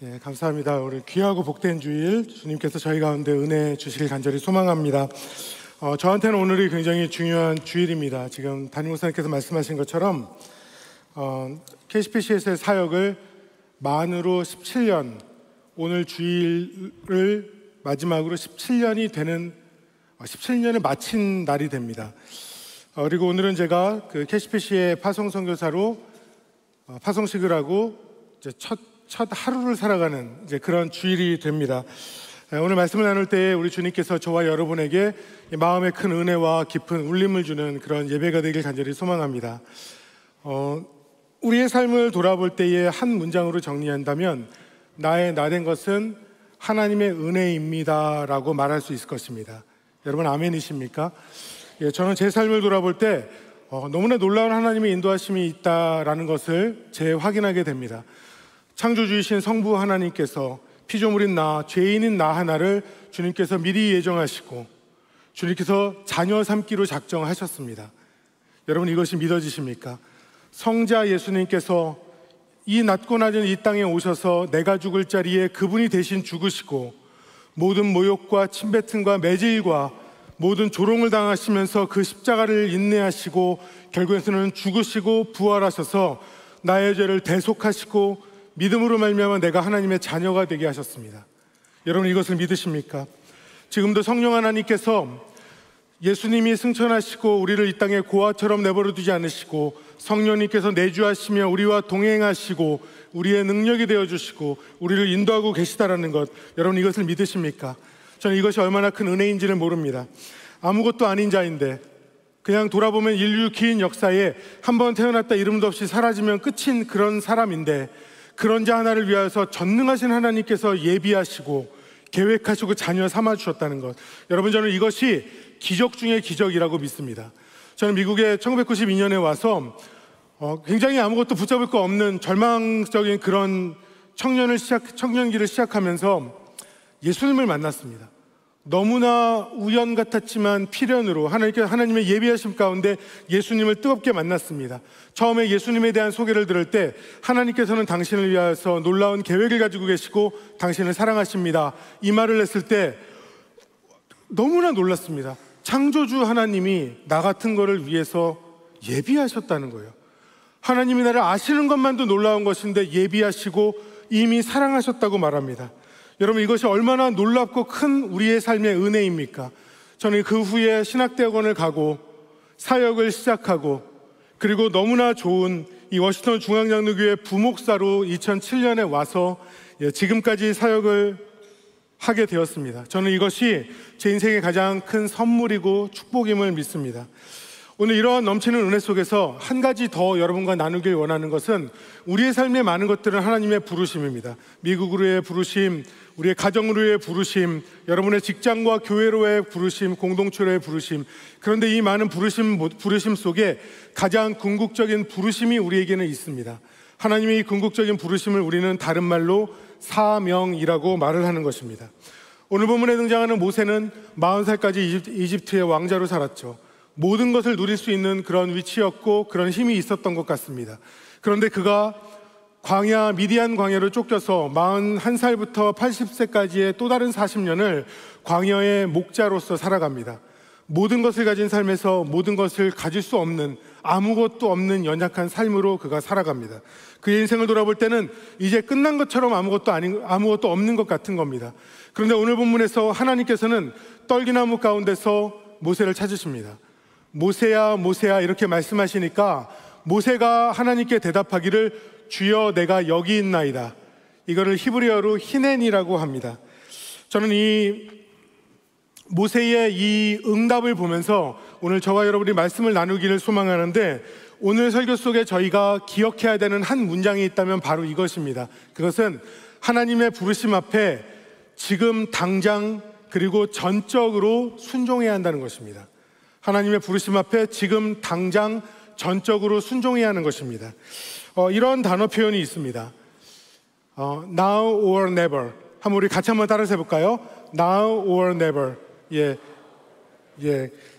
예, 감사합니다. 우리 귀하고 복된 주일 주님께서 저희 가운데 은혜 주시길 간절히 소망합니다. 저한테는 오늘이 굉장히 중요한 주일입니다. 지금 담임 목사님께서 말씀하신 것처럼 KCPC에서의 사역을 만으로 17년, 오늘 주일을 마지막으로 17년을 마친 날이 됩니다. 그리고 오늘은 제가 그 KCPC의 파송 선교사로 파송식을 하고 이제 첫 하루를 살아가는 이제 그런 주일이 됩니다. 오늘 말씀을 나눌 때 우리 주님께서 저와 여러분에게 마음의 큰 은혜와 깊은 울림을 주는 그런 예배가 되길 간절히 소망합니다. 우리의 삶을 돌아볼 때에 한 문장으로 정리한다면 나의 나된 것은 하나님의 은혜입니다 라고 말할 수 있을 것입니다. 여러분 아멘이십니까? 예, 저는 제 삶을 돌아볼 때 너무나 놀라운 하나님의 인도하심이 있다라는 것을 재확인하게 됩니다. 창조주이신 성부 하나님께서 피조물인 나, 죄인인 나 하나를 주님께서 미리 예정하시고 주님께서 자녀 삼기로 작정하셨습니다. 여러분 이것이 믿어지십니까? 성자 예수님께서 이 낮고 낮은 이 땅에 오셔서 내가 죽을 자리에 그분이 대신 죽으시고 모든 모욕과 침뱉음과 매질과 모든 조롱을 당하시면서 그 십자가를 인내하시고 결국에서는 죽으시고 부활하셔서 나의 죄를 대속하시고 믿음으로 말미암아 내가 하나님의 자녀가 되게 하셨습니다. 여러분 이것을 믿으십니까? 지금도 성령 하나님께서 예수님이 승천하시고 우리를 이 땅에 고아처럼 내버려 두지 않으시고 성령님께서 내주하시며 우리와 동행하시고 우리의 능력이 되어주시고 우리를 인도하고 계시다라는 것, 여러분 이것을 믿으십니까? 저는 이것이 얼마나 큰 은혜인지를 모릅니다. 아무것도 아닌 자인데 그냥 돌아보면 인류 긴 역사에 한번 태어났다 이름도 없이 사라지면 끝인 그런 사람인데 그런 자 하나를 위하여서 전능하신 하나님께서 예비하시고 계획하시고 자녀 삼아주셨다는 것, 여러분 저는 이것이 기적 중의 기적이라고 믿습니다. 저는 미국에 1992년에 와서 굉장히 아무것도 붙잡을 거 없는 절망적인 그런 청년기를 시작하면서 예수님을 만났습니다. 너무나 우연 같았지만 필연으로 하나님의 예비하심 가운데 예수님을 뜨겁게 만났습니다. 처음에 예수님에 대한 소개를 들을 때 하나님께서는 당신을 위하여서 놀라운 계획을 가지고 계시고 당신을 사랑하십니다, 이 말을 했을 때 너무나 놀랐습니다. 창조주 하나님이 나 같은 거를 위해서 예비하셨다는 거예요. 하나님이 나를 아시는 것만도 놀라운 것인데 예비하시고 이미 사랑하셨다고 말합니다. 여러분 이것이 얼마나 놀랍고 큰 우리의 삶의 은혜입니까? 저는 그 후에 신학대학원을 가고 사역을 시작하고 그리고 너무나 좋은 이 워싱턴 중앙장로교회 부목사로 2007년에 와서 지금까지 사역을 하게 되었습니다. 저는 이것이 제 인생의 가장 큰 선물이고 축복임을 믿습니다. 오늘 이러한 넘치는 은혜 속에서 한 가지 더 여러분과 나누길 원하는 것은 우리의 삶의 많은 것들은 하나님의 부르심입니다. 미국으로의 부르심, 우리의 가정으로의 부르심, 여러분의 직장과 교회로의 부르심, 공동체로의 부르심. 그런데 이 많은 부르심 속에 가장 궁극적인 부르심이 우리에게는 있습니다. 하나님의 이 궁극적인 부르심을 우리는 다른 말로 사명이라고 말을 하는 것입니다. 오늘 본문에 등장하는 모세는 40살까지 이집트의 왕자로 살았죠. 모든 것을 누릴 수 있는 그런 위치였고 그런 힘이 있었던 것 같습니다. 그런데 그가 미디안 광야로 쫓겨서 41살부터 80세까지의 또 다른 40년을 광야의 목자로서 살아갑니다. 모든 것을 가진 삶에서 모든 것을 가질 수 없는, 아무것도 없는 연약한 삶으로 그가 살아갑니다. 그의 인생을 돌아볼 때는 이제 끝난 것처럼 아무것도 없는 것 같은 겁니다. 그런데 오늘 본문에서 하나님께서는 떨기나무 가운데서 모세를 찾으십니다. 모세야 모세야 이렇게 말씀하시니까 모세가 하나님께 대답하기를 주여 내가 여기 있나이다. 이거를 히브리어로 히넨이라고 합니다. 저는 이 모세의 이 응답을 보면서 오늘 저와 여러분이 말씀을 나누기를 소망하는데, 오늘 설교 속에 저희가 기억해야 되는 한 문장이 있다면 바로 이것입니다. 그것은 하나님의 부르심 앞에 지금 당장 그리고 전적으로 순종해야 한다는 것입니다. 하나님의 부르심 앞에 지금 당장 전적으로 순종해야 하는 것입니다. 이런 단어 표현이 있습니다. Now or never. 우리 같이 한번 따라서 해볼까요? Now or never.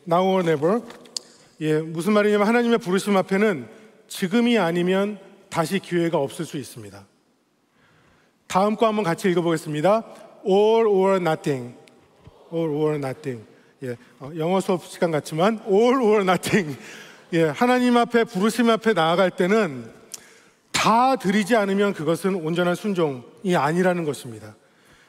Now or never. 무슨 말이냐면 하나님의 부르심 앞에는 지금이 아니면 다시 기회가 없을 수 있습니다. 다음 거 한번 같이 읽어보겠습니다. All or nothing. All or nothing. 예, 영어 수업 시간 같지만 all or nothing. 예, 하나님 앞에 부르심 앞에 나아갈 때는 다 드리지 않으면 그것은 온전한 순종이 아니라는 것입니다.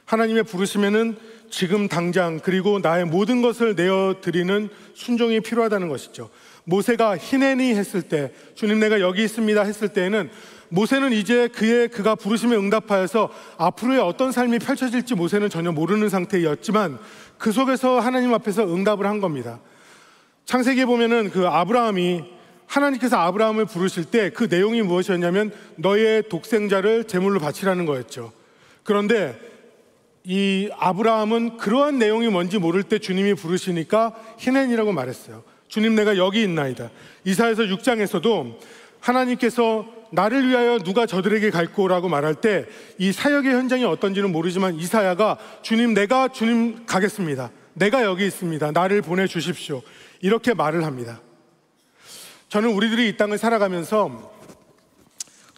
하나님의 부르심에는 지금 당장 그리고 나의 모든 것을 내어드리는 순종이 필요하다는 것이죠. 모세가 히네니 했을 때, 주님 내가 여기 있습니다 했을 때에는 모세는 이제 그가 부르심에 응답하여서 앞으로의 어떤 삶이 펼쳐질지 모세는 전혀 모르는 상태였지만 그 속에서 하나님 앞에서 응답을 한 겁니다. 창세기에 보면은 그 아브라함이, 하나님께서 아브라함을 부르실 때 그 내용이 무엇이었냐면 너의 독생자를 제물로 바치라는 거였죠. 그런데 이 아브라함은 그러한 내용이 뭔지 모를 때 주님이 부르시니까 히넨이라고 말했어요. 주님 내가 여기 있나이다. 이사야서 6장에서도 하나님께서 나를 위하여 누가 저들에게 갈꼬라고 말할 때 이 사역의 현장이 어떤지는 모르지만 이사야가 주님 가겠습니다. 내가 여기 있습니다. 나를 보내주십시오. 이렇게 말을 합니다. 저는 우리들이 이 땅을 살아가면서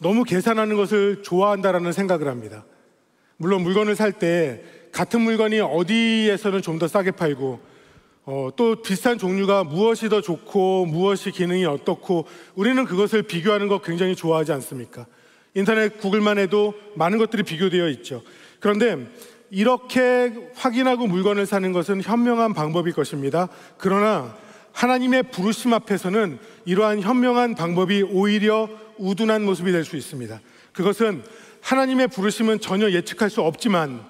너무 계산하는 것을 좋아한다라는 생각을 합니다. 물론 물건을 살 때 같은 물건이 어디에서는 좀 더 싸게 팔고 또 비슷한 종류가 무엇이 더 좋고 무엇이 기능이 어떻고 우리는 그것을 비교하는 거 굉장히 좋아하지 않습니까? 인터넷 구글만 해도 많은 것들이 비교되어 있죠. 그런데 이렇게 확인하고 물건을 사는 것은 현명한 방법일 것입니다. 그러나 하나님의 부르심 앞에서는 이러한 현명한 방법이 오히려 우둔한 모습이 될 수 있습니다. 그것은 하나님의 부르심은 전혀 예측할 수 없지만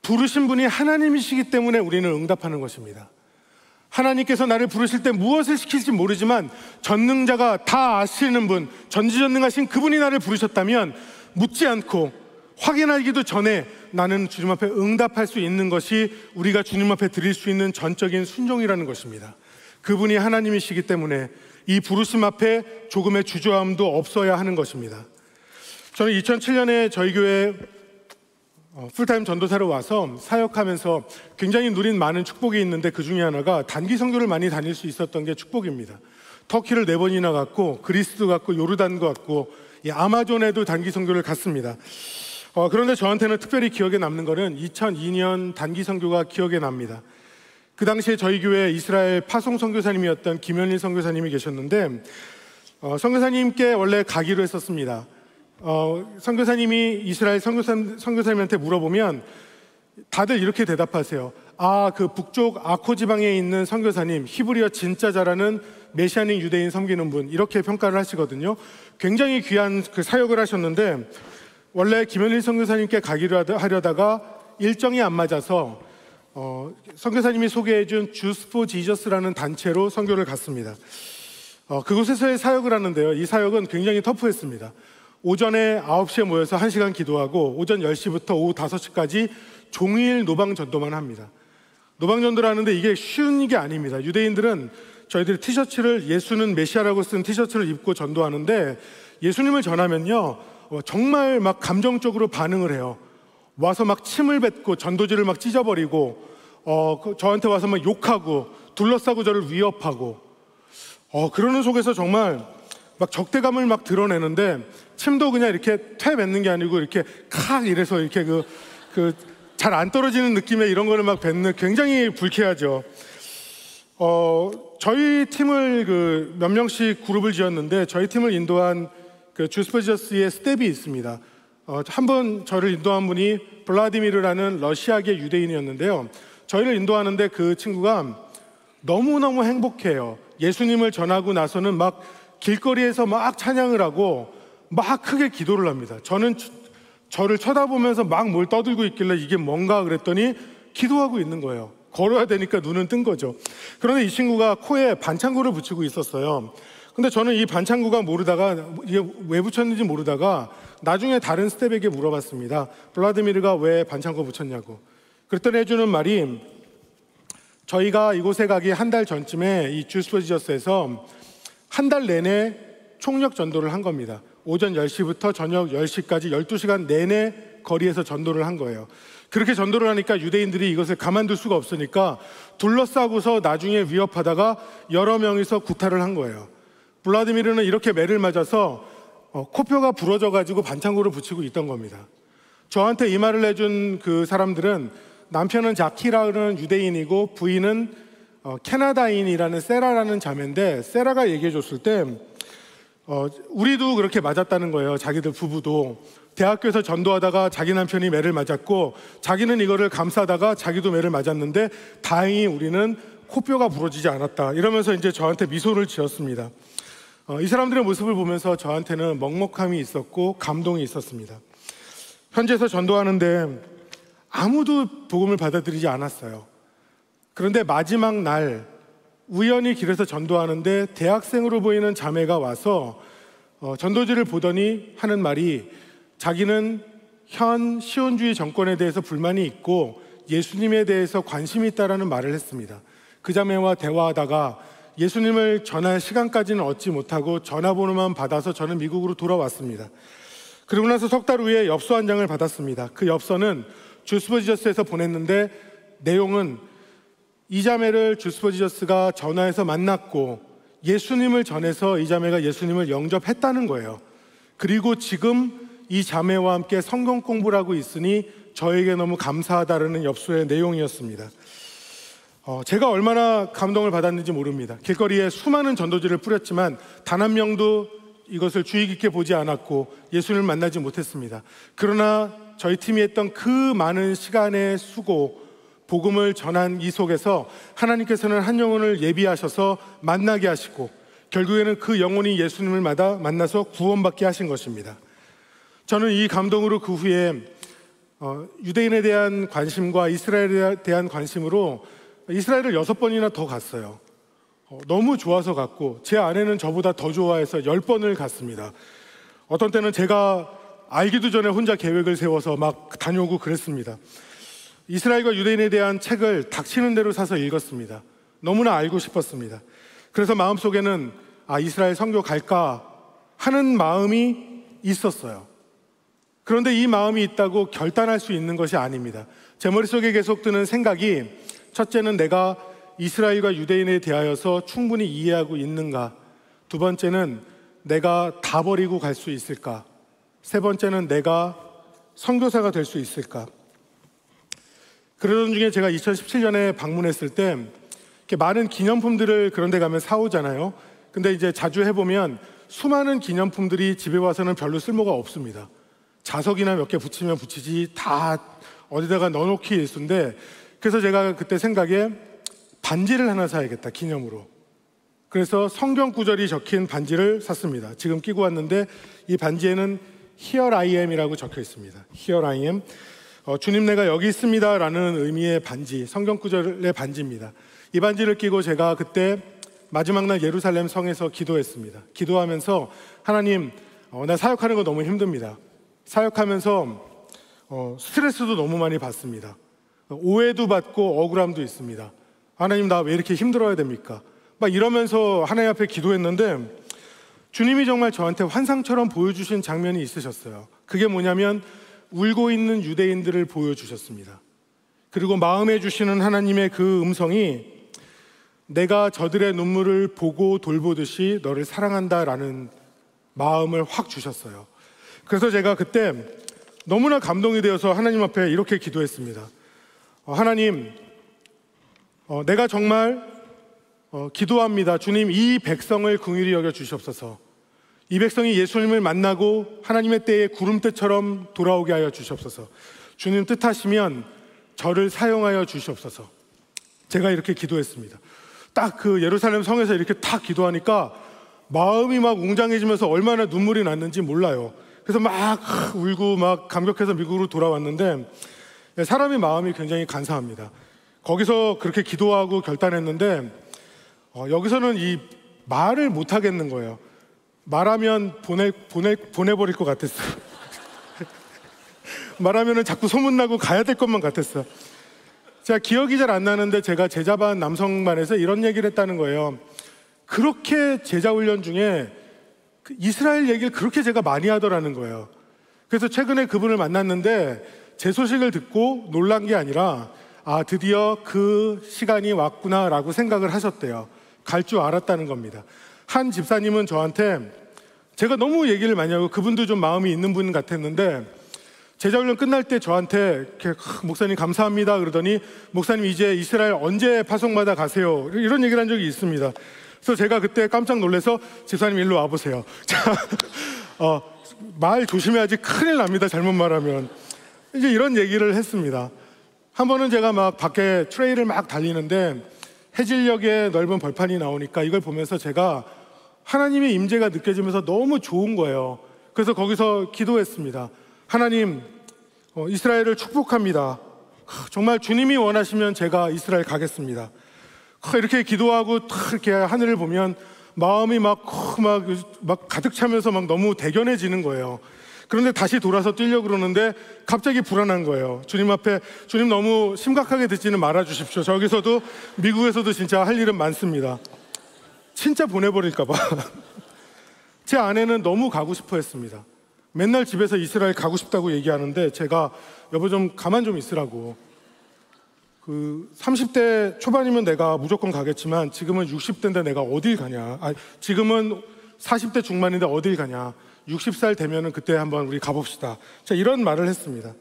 부르신 분이 하나님이시기 때문에 우리는 응답하는 것입니다. 하나님께서 나를 부르실 때 무엇을 시킬지 모르지만 전능자가 다 아시는 분, 전지전능하신 그분이 나를 부르셨다면 묻지 않고 확인하기도 전에 나는 주님 앞에 응답할 수 있는 것이 우리가 주님 앞에 드릴 수 있는 전적인 순종이라는 것입니다. 그분이 하나님이시기 때문에 이 부르심 앞에 조금의 주저함도 없어야 하는 것입니다. 저는 2007년에 저희 교회 풀타임 전도사로 와서 사역하면서 굉장히 누린 많은 축복이 있는데 그 중에 하나가 단기 선교를 많이 다닐 수 있었던 게 축복입니다. 터키를 4번이나 갔고 그리스도 갔고 요르단도 갔고 아마존에도 단기 선교를 갔습니다. 그런데 저한테는 특별히 기억에 남는 거는 2002년 단기 선교가 기억에 납니다. 그 당시에 저희 교회 이스라엘 파송 선교사님이었던 김현일 선교사님이 계셨는데 선교사님께 원래 가기로 했었습니다. 선교사님이 이스라엘 선교사님한테 물어보면 다들 이렇게 대답하세요. 그 북쪽 아코 지방에 있는 선교사님, 히브리어 진짜 잘하는 메시아닉 유대인 섬기는 분, 이렇게 평가를 하시거든요. 굉장히 귀한 그 사역을 하셨는데 원래 김현일 선교사님께 가기로 하려다가 일정이 안 맞아서 선교사님이 소개해준 Jews for Jesus라는 단체로 선교를 갔습니다. 그곳에서의 사역을 하는데요, 이 사역은 굉장히 터프했습니다. 오전에 9시에 모여서 1시간 기도하고 오전 10시부터 오후 5시까지 종일 노방전도만 합니다. 노방전도를 하는데 이게 쉬운 게 아닙니다. 유대인들은 저희들이 티셔츠를 예수는 메시아라고 쓴 티셔츠를 입고 전도하는데 예수님을 전하면요 정말 막 감정적으로 반응을 해요. 와서 막 침을 뱉고 전도지를 막 찢어버리고 저한테 와서 막 욕하고 둘러싸고 저를 위협하고 그러는 속에서 정말 막 적대감을 막 드러내는데 침도 그냥 이렇게 퇴 뱉는 게 아니고 이렇게 칵 이래서 이렇게 잘 안 떨어지는 느낌의 이런 거를 막 뱉는, 굉장히 불쾌하죠. 저희 팀을 몇 명씩 그룹을 지었는데 저희 팀을 인도한 그 Jews for Jesus의 스텝이 있습니다. 한 번 저를 인도한 분이 블라디미르라는 러시아계 유대인이었는데요. 저희를 인도하는데 그 친구가 너무너무 행복해요. 예수님을 전하고 나서는 막 길거리에서 막 찬양을 하고 막 크게 기도를 합니다. 저는 저를 쳐다보면서 막 뭘 떠들고 있길래 이게 뭔가 그랬더니 기도하고 있는 거예요. 걸어야 되니까 눈은 뜬 거죠. 그런데 이 친구가 코에 반창고를 붙이고 있었어요. 근데 저는 이 반창고가 모르다가 이게 왜 붙였는지 모르다가 나중에 다른 스텝에게 물어봤습니다. 블라디미르가 왜 반창고 붙였냐고. 그랬더니 해주는 말이 저희가 이곳에 가기 한 달 전쯤에 이 Jews for Jesus에서 한 달 내내 총력 전도를 한 겁니다. 오전 10시부터 저녁 10시까지 12시간 내내 거리에서 전도를 한 거예요. 그렇게 전도를 하니까 유대인들이 이것을 가만둘 수가 없으니까 둘러싸고서 나중에 위협하다가 여러 명이서 구타를 한 거예요. 블라디미르는 이렇게 매를 맞아서 코뼈가 부러져가지고 반창고를 붙이고 있던 겁니다. 저한테 이 말을 해준 그 사람들은 남편은 자키라는 유대인이고 부인은 캐나다인이라는 세라라는 자매인데, 세라가 얘기해 줬을 때 우리도 그렇게 맞았다는 거예요. 자기들 부부도 대학교에서 전도하다가 자기 남편이 매를 맞았고, 자기는 이거를 감싸다가 자기도 매를 맞았는데 다행히 우리는 코뼈가 부러지지 않았다, 이러면서 이제 저한테 미소를 지었습니다. 이 사람들의 모습을 보면서 저한테는 먹먹함이 있었고 감동이 있었습니다. 현지에서 전도하는데 아무도 복음을 받아들이지 않았어요. 그런데 마지막 날 우연히 길에서 전도하는데 대학생으로 보이는 자매가 와서 전도지를 보더니 하는 말이, 자기는 현 시온주의 정권에 대해서 불만이 있고 예수님에 대해서 관심이 있다라는 말을 했습니다. 그 자매와 대화하다가 예수님을 전할 시간까지는 얻지 못하고 전화번호만 받아서 저는 미국으로 돌아왔습니다. 그리고 나서 석 달 후에 엽서 한 장을 받았습니다. 그 엽서는 주스버지저스에서 보냈는데 내용은 이 자매를 주스버지저스가 전화해서 만났고 예수님을 전해서 이 자매가 예수님을 영접했다는 거예요. 그리고 지금 이 자매와 함께 성경 공부를 하고 있으니 저에게 너무 감사하다라는 엽서의 내용이었습니다. 제가 얼마나 감동을 받았는지 모릅니다. 길거리에 수많은 전도지를 뿌렸지만 단 한 명도 이것을 주의 깊게 보지 않았고 예수님을 만나지 못했습니다. 그러나 저희 팀이 했던 그 많은 시간의 수고, 복음을 전한 이 속에서 하나님께서는 한 영혼을 예비하셔서 만나게 하시고 결국에는 그 영혼이 예수님을 만나서 구원받게 하신 것입니다. 저는 이 감동으로 그 후에 유대인에 대한 관심과 이스라엘에 대한 관심으로 이스라엘을 6번이나 더 갔어요. 너무 좋아서 갔고 제 아내는 저보다 더 좋아해서 10번을 갔습니다. 어떤 때는 제가 알기도 전에 혼자 계획을 세워서 막 다녀오고 그랬습니다. 이스라엘과 유대인에 대한 책을 닥치는 대로 사서 읽었습니다. 너무나 알고 싶었습니다. 그래서 마음속에는 이스라엘 선교 갈까 하는 마음이 있었어요. 그런데 이 마음이 있다고 결단할 수 있는 것이 아닙니다. 제 머릿속에 계속 드는 생각이, 첫째는 내가 이스라엘과 유대인에 대하여서 충분히 이해하고 있는가? 두 번째는 내가 다 버리고 갈 수 있을까? 세 번째는 내가 선교사가 될 수 있을까? 그러던 중에 제가 2017년에 방문했을 때 이렇게 많은 기념품들을 그런 데 가면 사오잖아요. 근데 이제 자주 해보면 수많은 기념품들이 집에 와서는 별로 쓸모가 없습니다. 자석이나 몇 개 붙이면 붙이지 다 어디다가 넣어놓기 일쑤인데, 그래서 제가 그때 생각에 반지를 하나 사야겠다, 기념으로. 그래서 성경 구절이 적힌 반지를 샀습니다. 지금 끼고 왔는데 이 반지에는 Here I am이라고 적혀 있습니다. Here I am. 주님 내가 여기 있습니다 라는 의미의 반지, 성경 구절의 반지입니다. 이 반지를 끼고 제가 그때 마지막 날 예루살렘 성에서 기도했습니다. 기도하면서 하나님, 나 사역하는 거 너무 힘듭니다. 사역하면서 스트레스도 너무 많이 받습니다. 오해도 받고 억울함도 있습니다. 하나님, 나 왜 이렇게 힘들어야 됩니까? 막 이러면서 하나님 앞에 기도했는데 주님이 정말 저한테 환상처럼 보여주신 장면이 있으셨어요. 그게 뭐냐면 울고 있는 유대인들을 보여주셨습니다. 그리고 마음에 주시는 하나님의 그 음성이, 내가 저들의 눈물을 보고 돌보듯이 너를 사랑한다라는 마음을 확 주셨어요. 그래서 제가 그때 너무나 감동이 되어서 하나님 앞에 이렇게 기도했습니다. 하나님, 내가 정말 기도합니다. 주님, 이 백성을 긍휼히 여겨 주시옵소서. 이 백성이 예수님을 만나고 하나님의 때에 구름대처럼 돌아오게 하여 주시옵소서. 주님 뜻하시면 저를 사용하여 주시옵소서. 제가 이렇게 기도했습니다. 딱 그 예루살렘 성에서 이렇게 딱 기도하니까 마음이 막 웅장해지면서 얼마나 눈물이 났는지 몰라요. 그래서 막 울고 막 감격해서 미국으로 돌아왔는데, 사람의 마음이 굉장히 간사합니다. 거기서 그렇게 기도하고 결단했는데 여기서는 이 말을 못 하겠는 거예요. 말하면 보내버릴 것 같았어요. 말하면은 자꾸 소문나고 가야 될 것만 같았어요. 제가 기억이 잘 안 나는데 제가 제자반 남성반에서 이런 얘기를 했다는 거예요. 그렇게 제자 훈련 중에 이스라엘 얘기를 그렇게 제가 많이 하더라는 거예요. 그래서 최근에 그분을 만났는데 제 소식을 듣고 놀란 게 아니라 드디어 그 시간이 왔구나라고 생각을 하셨대요. 갈 줄 알았다는 겁니다. 한 집사님은 저한테, 제가 너무 얘기를 많이 하고 그분도 좀 마음이 있는 분 같았는데 제자훈련 끝날 때 저한테 이렇게 목사님 감사합니다 그러더니 목사님 이제 이스라엘 언제 파송받아 가세요? 이런 얘기를 한 적이 있습니다. 그래서 제가 그때 깜짝 놀라서 집사님 일로 와보세요. 자, 말 조심해야지 큰일 납니다. 잘못 말하면. 이제 이런 얘기를 했습니다. 한 번은 제가 막 밖에 트레일을 막 달리는데 해질녘에 넓은 벌판이 나오니까 이걸 보면서 제가 하나님의 임재가 느껴지면서 너무 좋은 거예요. 그래서 거기서 기도했습니다. 하나님, 이스라엘을 축복합니다. 정말 주님이 원하시면 제가 이스라엘 가겠습니다. 이렇게 기도하고 이렇게 하늘을 보면 마음이 막 가득 차면서 막 너무 대견해지는 거예요. 그런데 다시 돌아서 뛰려고 그러는데 갑자기 불안한 거예요. 주님 앞에, 주님 너무 심각하게 듣지는 말아 주십시오. 저기서도 미국에서도 진짜 할 일은 많습니다. 진짜 보내버릴까 봐. 제 아내는 너무 가고 싶어 했습니다. 맨날 집에서 이스라엘 가고 싶다고 얘기하는데 제가 여보 좀 가만 좀 있으라고. 30대 초반이면 내가 무조건 가겠지만 지금은 60대인데 내가 어딜 가냐. 지금은 40대 중반인데 어딜 가냐. 60살 되면은 그때 한번 우리 가봅시다. 자, 이런 말을 했습니다.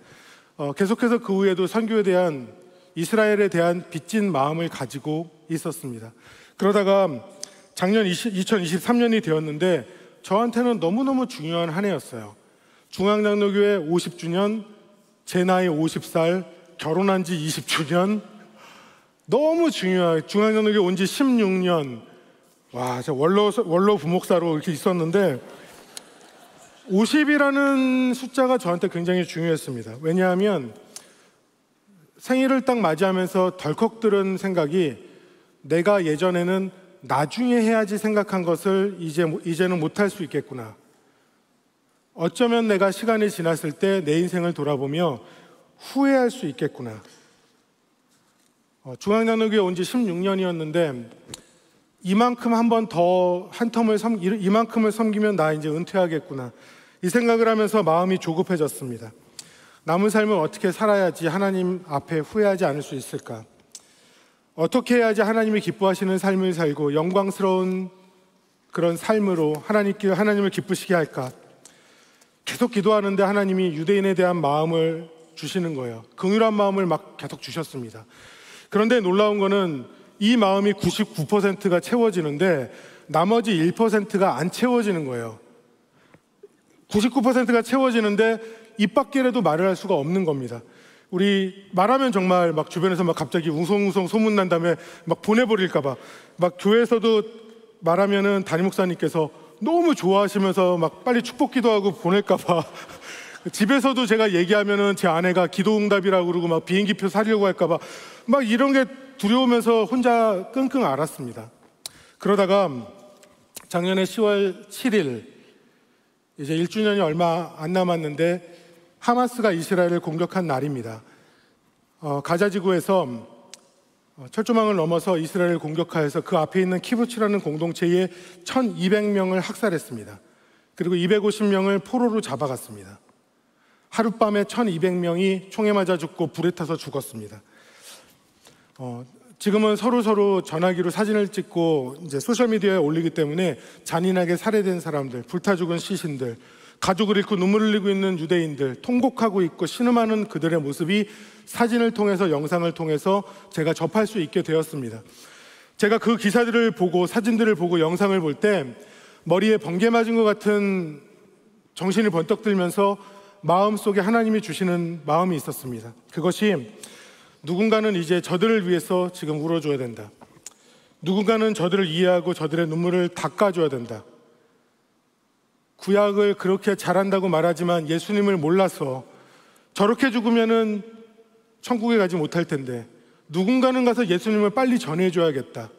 계속해서 그 후에도 선교에 대한, 이스라엘에 대한 빚진 마음을 가지고 있었습니다. 그러다가 작년 2023년이 되었는데 저한테는 너무너무 중요한 한 해였어요. 중앙장로교회 50주년, 제 나이 50살, 결혼한 지 20주년, 너무 중요한, 중앙장로교회 온 지 16년, 와, 저 원로 부목사로 이렇게 있었는데 50이라는 숫자가 저한테 굉장히 중요했습니다. 왜냐하면 생일을 딱 맞이하면서 덜컥 들은 생각이, 내가 예전에는 나중에 해야지 생각한 것을 이제는 못할 수 있겠구나. 어쩌면 내가 시간이 지났을 때 내 인생을 돌아보며 후회할 수 있겠구나. 중앙장로교회 온 지 16년이었는데 이만큼 한 번 더 이만큼을 섬기면 나 이제 은퇴하겠구나. 이 생각을 하면서 마음이 조급해졌습니다. 남은 삶을 어떻게 살아야지 하나님 앞에 후회하지 않을 수 있을까? 어떻게 해야지 하나님이 기뻐하시는 삶을 살고 영광스러운 그런 삶으로 하나님을 기쁘시게 할까? 계속 기도하는데 하나님이 유대인에 대한 마음을 주시는 거예요. 긍휼한 마음을 막 계속 주셨습니다. 그런데 놀라운 거는 이 마음이 99%가 채워지는데 나머지 1%가 안 채워지는 거예요. 99%가 채워지는데 입 밖이라도 말을 할 수가 없는 겁니다. 우리 말하면 정말 막 주변에서 막 갑자기 웅성웅성 소문난 다음에 막 보내버릴까봐, 막 교회에서도 말하면은 담임 목사님께서 너무 좋아하시면서 막 빨리 축복 기도하고 보낼까봐, 집에서도 제가 얘기하면은 제 아내가 기도응답이라고 그러고 막 비행기표 사려고 할까봐 막 이런 게 두려우면서 혼자 끙끙 앓았습니다. 그러다가 작년에 10월 7일, 이제 1주년이 얼마 안 남았는데 하마스가 이스라엘을 공격한 날입니다. 가자지구에서 철조망을 넘어서 이스라엘을 공격하여서 그 앞에 있는 키부츠라는 공동체의 1200명을 학살했습니다. 그리고 250명을 포로로 잡아갔습니다. 하룻밤에 1200명이 총에 맞아 죽고 불에 타서 죽었습니다. 지금은 서로 전화기로 사진을 찍고 이제 소셜미디어에 올리기 때문에 잔인하게 살해된 사람들, 불타 죽은 시신들, 가족을 잃고 눈물을 흘리고 있는 유대인들, 통곡하고 있고 신음하는 그들의 모습이 사진을 통해서, 영상을 통해서 제가 접할 수 있게 되었습니다. 제가 그 기사들을 보고, 사진들을 보고, 영상을 볼 때 머리에 번개 맞은 것 같은 정신이 번쩍 들면서 마음속에 하나님이 주시는 마음이 있었습니다. 그것이, 누군가는 이제 저들을 위해서 지금 울어줘야 된다. 누군가는 저들을 이해하고 저들의 눈물을 닦아줘야 된다. 구약을 그렇게 잘한다고 말하지만 예수님을 몰라서 저렇게 죽으면은 천국에 가지 못할 텐데 누군가는 가서 예수님을 빨리 전해줘야겠다.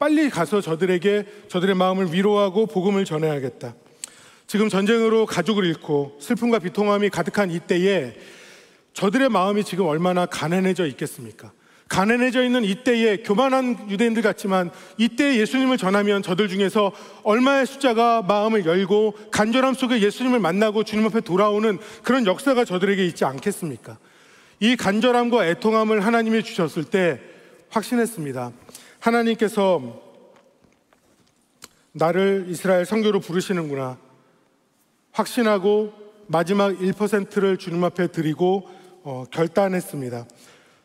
빨리 가서 저들의 마음을 위로하고 복음을 전해야겠다. 지금 전쟁으로 가족을 잃고 슬픔과 비통함이 가득한 이때에 저들의 마음이 지금 얼마나 가난해져 있겠습니까? 가난해져 있는 이때에 교만한 유대인들 같지만 이때 예수님을 전하면 저들 중에서 얼마의 숫자가 마음을 열고 간절함 속에 예수님을 만나고 주님 앞에 돌아오는 그런 역사가 저들에게 있지 않겠습니까? 이 간절함과 애통함을 하나님이 주셨을 때 확신했습니다. 하나님께서 나를 이스라엘 선교로 부르시는구나 확신하고 마지막 1%를 주님 앞에 드리고 결단했습니다.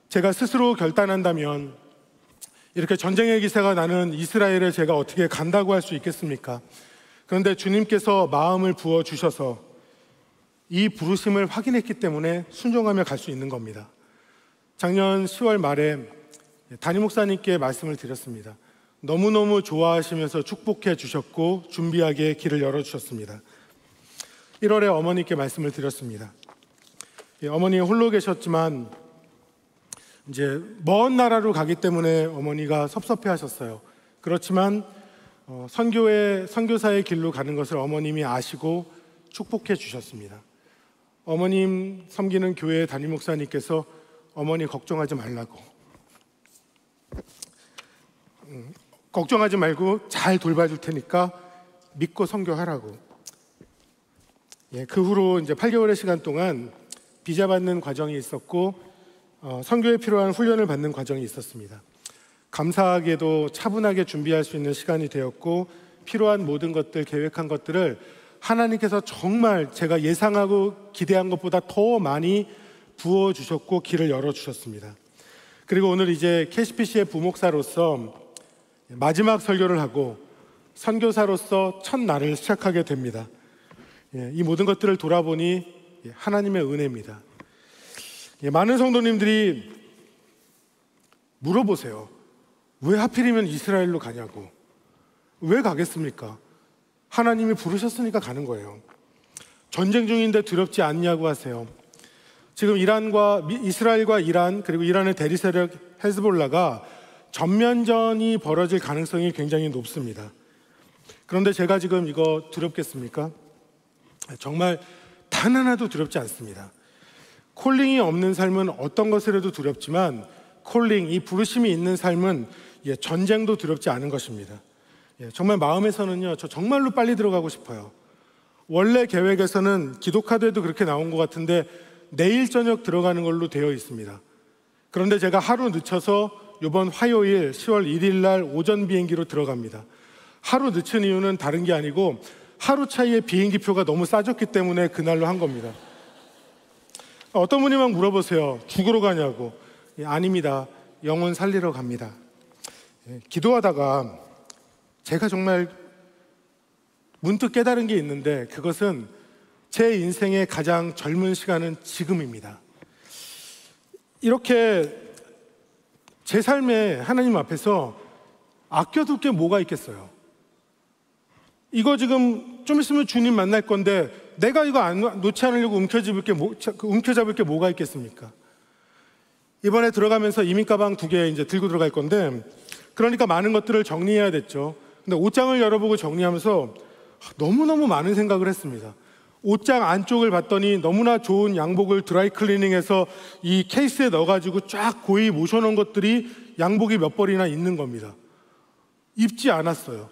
제가 스스로 결단한다면 이렇게 전쟁의 기세가 나는 이스라엘에 제가 어떻게 간다고 할 수 있겠습니까? 그런데 주님께서 마음을 부어주셔서 이 부르심을 확인했기 때문에 순종하며 갈 수 있는 겁니다. 작년 10월 말에 담임 목사님께 말씀을 드렸습니다. 너무너무 좋아하시면서 축복해 주셨고 준비하게 길을 열어주셨습니다. 1월에 어머니께 말씀을 드렸습니다. 어머니 홀로 계셨지만 이제 먼 나라로 가기 때문에 어머니가 섭섭해 하셨어요. 그렇지만 선교사의 길로 가는 것을 어머님이 아시고 축복해 주셨습니다. 어머님 섬기는 교회 담임 목사님께서 어머니 걱정하지 말라고, 걱정하지 말고 잘 돌봐줄 테니까 믿고 선교하라고. 그 후로 이제 8개월의 시간 동안 비자 받는 과정이 있었고 선교에 필요한 훈련을 받는 과정이 있었습니다. 감사하게도 차분하게 준비할 수 있는 시간이 되었고 필요한 모든 것들, 계획한 것들을 하나님께서 정말 제가 예상하고 기대한 것보다 더 많이 부어주셨고 길을 열어주셨습니다. 그리고 오늘 이제 KCPC의 부목사로서 마지막 설교를 하고 선교사로서 첫 날을 시작하게 됩니다. 이 모든 것들을 돌아보니 하나님의 은혜입니다. 많은 성도님들이 물어보세요. 왜 하필이면 이스라엘로 가냐고. 왜 가겠습니까? 하나님이 부르셨으니까 가는 거예요. 전쟁 중인데 두렵지 않냐고 하세요. 지금 이스라엘과 이란, 그리고 이란의 대리 세력 헤즈볼라가 전면전이 벌어질 가능성이 굉장히 높습니다. 그런데 제가 지금 이거 두렵겠습니까? 정말 단 하나도 두렵지 않습니다. 콜링이 없는 삶은 어떤 것을 해도 두렵지만 콜링, 이 부르심이 있는 삶은 전쟁도 두렵지 않은 것입니다. 정말 마음에서는요, 저 정말로 빨리 들어가고 싶어요. 원래 계획에서는 기독카드에도 그렇게 나온 것 같은데 내일 저녁 들어가는 걸로 되어 있습니다. 그런데 제가 하루 늦춰서 이번 화요일 10월 1일 날 오전 비행기로 들어갑니다. 하루 늦춘 이유는 다른 게 아니고 하루 차이에 비행기표가 너무 싸졌기 때문에 그날로 한 겁니다. 어떤 분이 막 물어보세요. 죽으러 가냐고. 아닙니다. 영혼 살리러 갑니다. 기도하다가 제가 정말 문득 깨달은 게 있는데 그것은 제 인생의 가장 젊은 시간은 지금입니다. 이렇게 제 삶에 하나님 앞에서 아껴둘 게 뭐가 있겠어요? 이거 지금 좀 있으면 주님 만날 건데 내가 이거 놓지 않으려고 움켜잡을 게 뭐가 있겠습니까? 이번에 들어가면서 이민 가방 2개 이제 들고 들어갈 건데 그러니까 많은 것들을 정리해야 됐죠. 근데 옷장을 열어보고 정리하면서 너무너무 많은 생각을 했습니다. 옷장 안쪽을 봤더니 너무나 좋은 양복을 드라이클리닝해서 이 케이스에 넣어가지고 쫙 고이 모셔놓은 것들이 양복이 몇 벌이나 있는 겁니다. 입지 않았어요.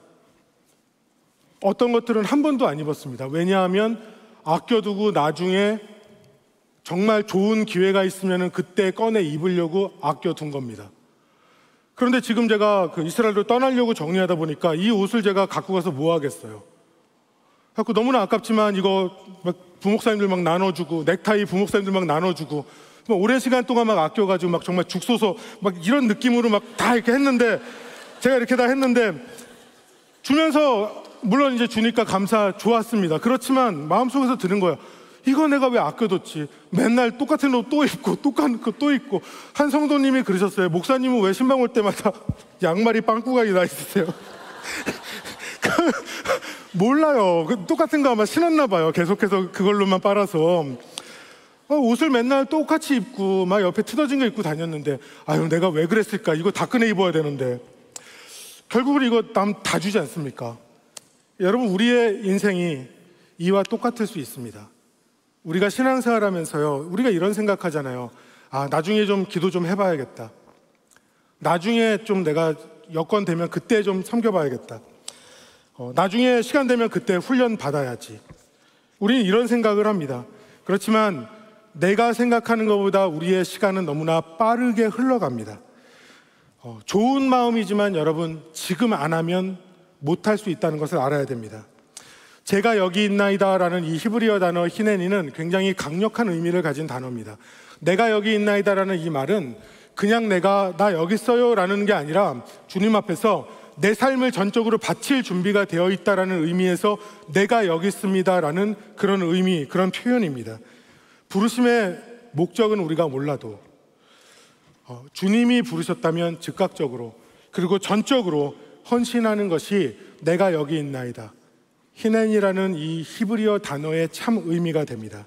어떤 것들은 한 번도 안 입었습니다. 왜냐하면 아껴두고 나중에 정말 좋은 기회가 있으면 그때 꺼내 입으려고 아껴둔 겁니다. 그런데 지금 제가 이스라엘로 떠나려고 정리하다 보니까 이 옷을 제가 갖고 가서 뭐 하겠어요? 갖고 너무나 아깝지만 이거 막 부목사님들 막 나눠주고 넥타이 부목사님들 막 나눠주고 오랜 시간 동안 막 아껴가지고 막 정말 죽소서 막 이런 느낌으로 막 다 이렇게 했는데 제가 이렇게 다 했는데 주면서 물론 이제 주니까 좋았습니다. 그렇지만 마음속에서 드는 거예요. 이거 내가 왜 아껴뒀지? 맨날 똑같은 옷 또 입고 똑같은 거 또 입고. 한 성도님이 그러셨어요. 목사님은 왜 신방 올 때마다 양말이 빵꾸가 나 있으세요? 몰라요. 똑같은 거 아마 신었나 봐요. 계속해서 그걸로만 빨아서. 옷을 맨날 똑같이 입고 막 옆에 뜯어진 거 입고 다녔는데 아유 내가 왜 그랬을까? 이거 다 꺼내 입어야 되는데. 결국은 이거 남 다 주지 않습니까? 여러분 우리의 인생이 이와 똑같을 수 있습니다. 우리가 신앙생활 하면서요, 우리가 이런 생각하잖아요. 나중에 좀 기도 좀 해봐야겠다. 나중에 좀 내가 여건 되면 그때 좀 섬겨봐야겠다. 나중에 시간 되면 그때 훈련 받아야지. 우리는 이런 생각을 합니다. 그렇지만 내가 생각하는 것보다 우리의 시간은 너무나 빠르게 흘러갑니다. 좋은 마음이지만 여러분 지금 안 하면 못할 수 있다는 것을 알아야 됩니다. 제가 여기 있나이다라는 이 히브리어 단어 히네니는 굉장히 강력한 의미를 가진 단어입니다. 내가 여기 있나이다라는 이 말은 그냥 나 여기 있어요라는 게 아니라 주님 앞에서 내 삶을 전적으로 바칠 준비가 되어 있다라는 의미에서 내가 여기 있습니다라는 그런 의미, 그런 표현입니다. 부르심의 목적은 우리가 몰라도 주님이 부르셨다면 즉각적으로 그리고 전적으로 헌신하는 것이 내가 여기 있나이다. 히넨이라는 이 히브리어 단어의 참 의미가 됩니다.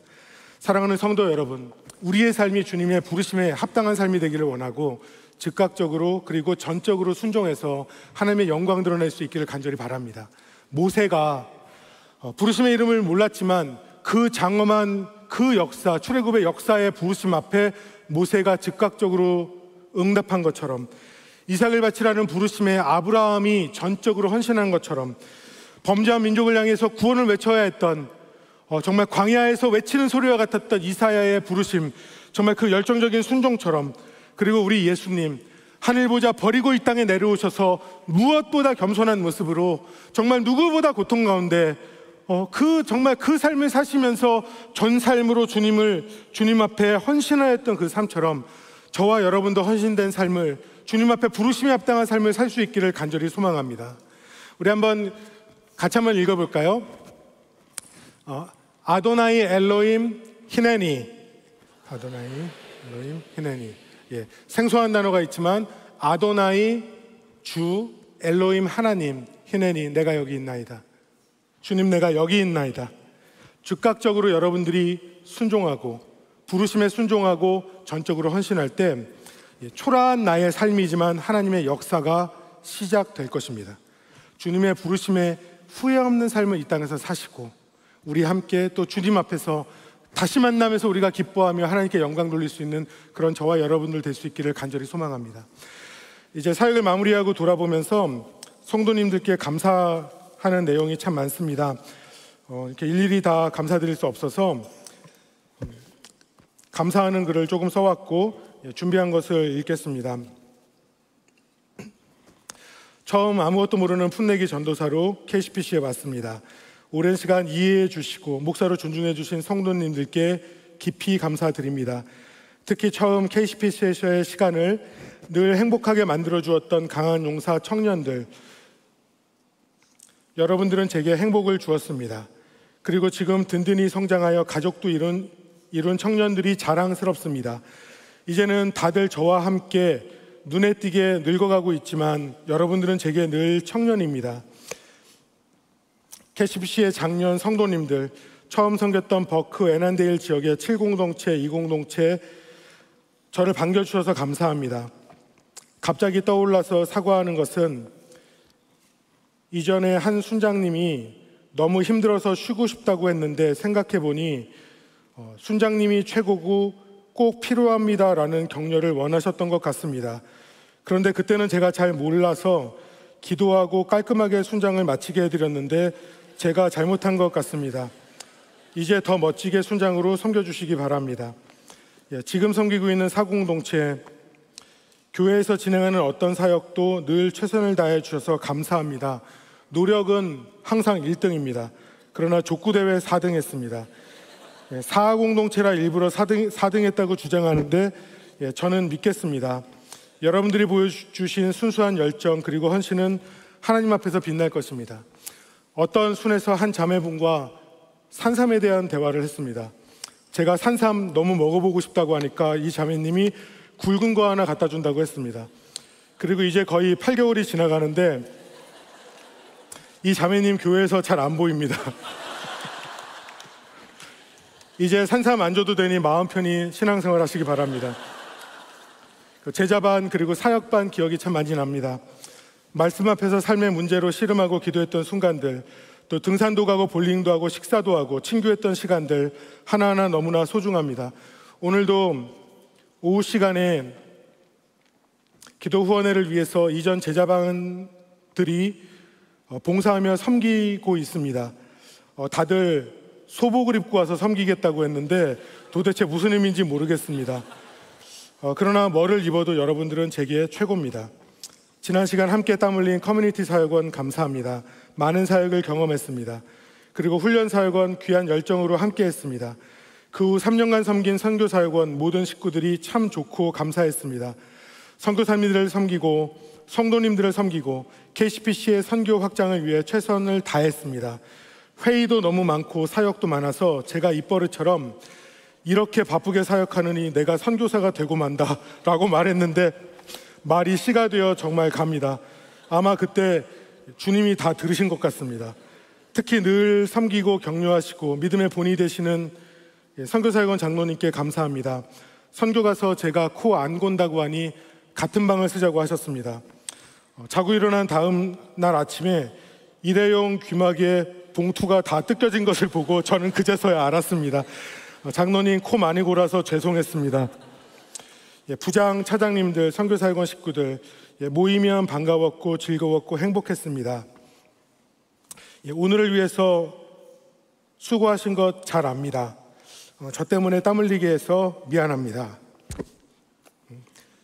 사랑하는 성도 여러분, 우리의 삶이 주님의 부르심에 합당한 삶이 되기를 원하고 즉각적으로 그리고 전적으로 순종해서 하나님의 영광 드러낼 수 있기를 간절히 바랍니다. 모세가 부르심의 이름을 몰랐지만 그 장엄한 그 역사, 출애굽의 역사의 부르심 앞에 모세가 즉각적으로 응답한 것처럼 이삭을 바치라는 부르심에 아브라함이 전적으로 헌신한 것처럼 범죄한 민족을 향해서 구원을 외쳐야 했던 정말 광야에서 외치는 소리와 같았던 이사야의 부르심, 정말 그 열정적인 순종처럼, 그리고 우리 예수님 하늘 보자 버리고 이 땅에 내려오셔서 무엇보다 겸손한 모습으로 정말 누구보다 고통 가운데 정말 그 삶을 사시면서 전 삶으로 주님 앞에 헌신하였던 그 삶처럼 저와 여러분도 헌신된 삶을, 주님 앞에 부르심에 합당한 삶을 살 수 있기를 간절히 소망합니다. 우리 같이 한번 읽어볼까요? 아도나이 엘로임 히네니. 아도나이 엘로임 히네니. 생소한 단어가 있지만 아도나이 주 엘로임 하나님 히네니, 내가 여기 있나이다. 주님, 내가 여기 있나이다. 즉각적으로 여러분들이 순종하고 부르심에 순종하고 전적으로 헌신할 때 초라한 나의 삶이지만 하나님의 역사가 시작될 것입니다. 주님의 부르심에 후회 없는 삶을 이 땅에서 사시고 우리 함께 또 주님 앞에서 다시 만나면서 우리가 기뻐하며 하나님께 영광 돌릴 수 있는 그런 저와 여러분들 될 수 있기를 간절히 소망합니다. 이제 사역을 마무리하고 돌아보면서 성도님들께 감사하는 내용이 참 많습니다. 이렇게 일일이 다 감사드릴 수 없어서 감사하는 글을 조금 써왔고 준비한 것을 읽겠습니다. 처음 아무것도 모르는 풋내기 전도사로 KCPC에 왔습니다. 오랜 시간 이해해 주시고 목사로 존중해 주신 성도님들께 깊이 감사드립니다. 특히 처음 KCPC에서의 시간을 늘 행복하게 만들어 주었던 강한 용사 청년들, 여러분들은 제게 행복을 주었습니다. 그리고 지금 든든히 성장하여 가족도 이룬 청년들이 자랑스럽습니다. 이제는 다들 저와 함께 눈에 띄게 늙어가고 있지만 여러분들은 제게 늘 청년입니다. KCPC의 작년 성도님들, 처음 섬겼던 버크 애난데일 지역의 7공동체, 2공동체 저를 반겨주셔서 감사합니다. 갑자기 떠올라서 사과하는 것은 이전에 한 순장님이 너무 힘들어서 쉬고 싶다고 했는데 생각해보니 순장님이 최고고 꼭 필요합니다라는 격려를 원하셨던 것 같습니다. 그런데 그때는 제가 잘 몰라서 기도하고 깔끔하게 순장을 마치게 해드렸는데 제가 잘못한 것 같습니다. 이제 더 멋지게 순장으로 섬겨주시기 바랍니다. 지금 섬기고 있는 사공동체, 교회에서 진행하는 어떤 사역도 늘 최선을 다해 주셔서 감사합니다. 노력은 항상 1등입니다. 그러나 족구대회 4등 했습니다. 사공동체라 일부러 4등 했다고 주장하는데 저는 믿겠습니다. 여러분들이 보여주신 순수한 열정 그리고 헌신은 하나님 앞에서 빛날 것입니다. 어떤 순에서 한 자매분과 산삼에 대한 대화를 했습니다. 제가 산삼 너무 먹어보고 싶다고 하니까 이 자매님이 굵은 거 하나 갖다 준다고 했습니다. 그리고 이제 거의 8개월이 지나가는데 이 자매님 교회에서 잘 안 보입니다. 이제 산삼 안 줘도 되니 마음 편히 신앙생활 하시기 바랍니다. 제자반 그리고 사역반 기억이 참 많이 납니다. 말씀 앞에서 삶의 문제로 씨름하고 기도했던 순간들, 또 등산도 가고 볼링도 하고 식사도 하고 친구했던 시간들 하나하나 너무나 소중합니다. 오늘도 오후 시간에 기도 후원회를 위해서 이전 제자반들이 봉사하며 섬기고 있습니다. 다들 소복을 입고 와서 섬기겠다고 했는데 도대체 무슨 의미인지 모르겠습니다. 그러나 뭐를 입어도 여러분들은 제게 최고입니다. 지난 시간 함께 땀 흘린 커뮤니티 사역원 감사합니다. 많은 사역을 경험했습니다. 그리고 훈련사역원 귀한 열정으로 함께했습니다. 그 후 3년간 섬긴 선교사역원 모든 식구들이 참 좋고 감사했습니다. 선교사님들을 섬기고 성도님들을 섬기고 KCPC의 선교 확장을 위해 최선을 다했습니다. 회의도 너무 많고 사역도 많아서 제가 입버릇처럼 이렇게 바쁘게 사역하느니 내가 선교사가 되고 만다 라고 말했는데 말이 씨가 되어 정말 갑니다. 아마 그때 주님이 다 들으신 것 같습니다. 특히 늘 섬기고 격려하시고 믿음의 본이 되시는 선교사역원 장로님께 감사합니다. 선교 가서 제가 코 안 곤다고 하니 같은 방을 쓰자고 하셨습니다. 자고 일어난 다음 날 아침에 일회용 귀마개에 봉투가 다 뜯겨진 것을 보고 저는 그제서야 알았습니다. 장로님 코 많이 골아서 죄송했습니다. 부장, 차장님들, 선교사역원 식구들 모이면 반가웠고 즐거웠고 행복했습니다. 오늘을 위해서 수고하신 것 잘 압니다. 저 때문에 땀 흘리게 해서 미안합니다.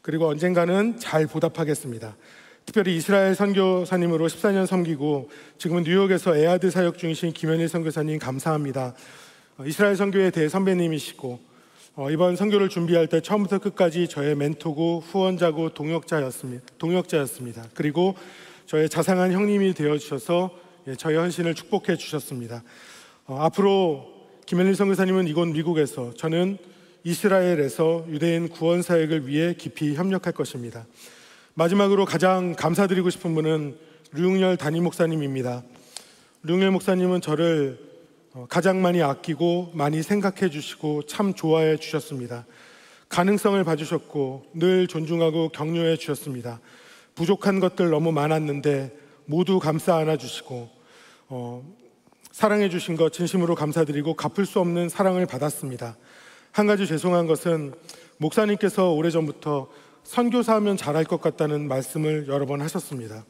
그리고 언젠가는 잘 보답하겠습니다. 특별히 이스라엘 선교사님으로 14년 섬기고 지금은 뉴욕에서 에아드 사역 중이신 김현일 선교사님 감사합니다. 이스라엘 선교의 대선배님이시고 이번 선교를 준비할 때 처음부터 끝까지 저의 멘토고 후원자고 동역자였습니다. 그리고 저의 자상한 형님이 되어주셔서 저의 헌신을 축복해 주셨습니다. 앞으로 김현일 선교사님은 이곳 미국에서, 저는 이스라엘에서 유대인 구원 사역을 위해 깊이 협력할 것입니다. 마지막으로 가장 감사드리고 싶은 분은 류웅열 담임 목사님입니다. 류웅열 목사님은 저를 가장 많이 아끼고 많이 생각해 주시고 참 좋아해 주셨습니다. 가능성을 봐주셨고 늘 존중하고 격려해 주셨습니다. 부족한 것들 너무 많았는데 모두 감싸 안아주시고 사랑해 주신 것 진심으로 감사드리고 갚을 수 없는 사랑을 받았습니다. 한 가지 죄송한 것은 목사님께서 오래전부터 선교사하면 잘할 것 같다는 말씀을 여러 번 하셨습니다.